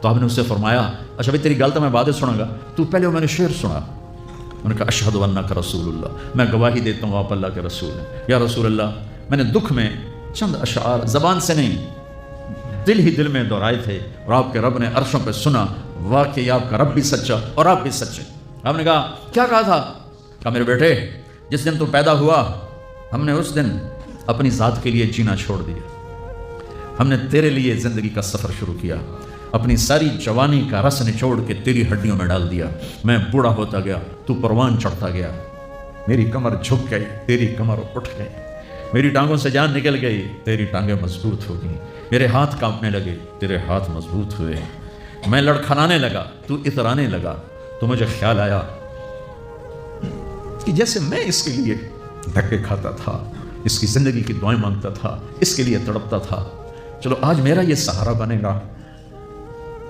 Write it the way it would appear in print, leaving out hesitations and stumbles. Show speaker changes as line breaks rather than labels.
تو آپ نے اس سے فرمایا اچھا بھائی تیری گل تو میں بعد سنا گا، تو پہلے وہ میں نے شعر سنا. انہوں نے کہا اشہد انک رسول اللہ، میں گواہی دیتا ہوں آپ اللہ کے رسول ہیں. یا رسول اللہ میں نے دکھ میں چند اشعار زبان سے نہیں دل ہی دل میں دہرائے تھے، اور آپ کے رب نے عرشوں پہ سنا واقعی آپ کا رب بھی سچا اور آپ بھی سچے. آپ نے کہا کیا کہا تھا؟ کہا میرے بیٹے جس دن تو پیدا ہوا ہم نے اس دن اپنی ذات کے لیے جینا چھوڑ دیا، ہم نے تیرے لیے زندگی کا سفر شروع کیا، اپنی ساری جوانی کا رس نچوڑ کے تیری ہڈیوں میں ڈال دیا. میں بوڑھا ہوتا گیا، تو پروان چڑھتا گیا، میری کمر جھک گئی، تیری کمر اٹھ گئی، میری ٹانگوں سے جان نکل گئی، تیری ٹانگیں مضبوط ہو گئیں، میرے ہاتھ کانپنے لگے، تیرے ہاتھ مضبوط ہوئے، میں لڑکھڑانے لگا، تو اترانے لگا. تو مجھے خیال آیا کہ جیسے میں اس کے لیے دھکے کھاتا تھا، اس کی زندگی کی دعائیں مانگتا تھا، اس کے لیے تڑپتا تھا، چلو آج میرا یہ سہارا بنے گا.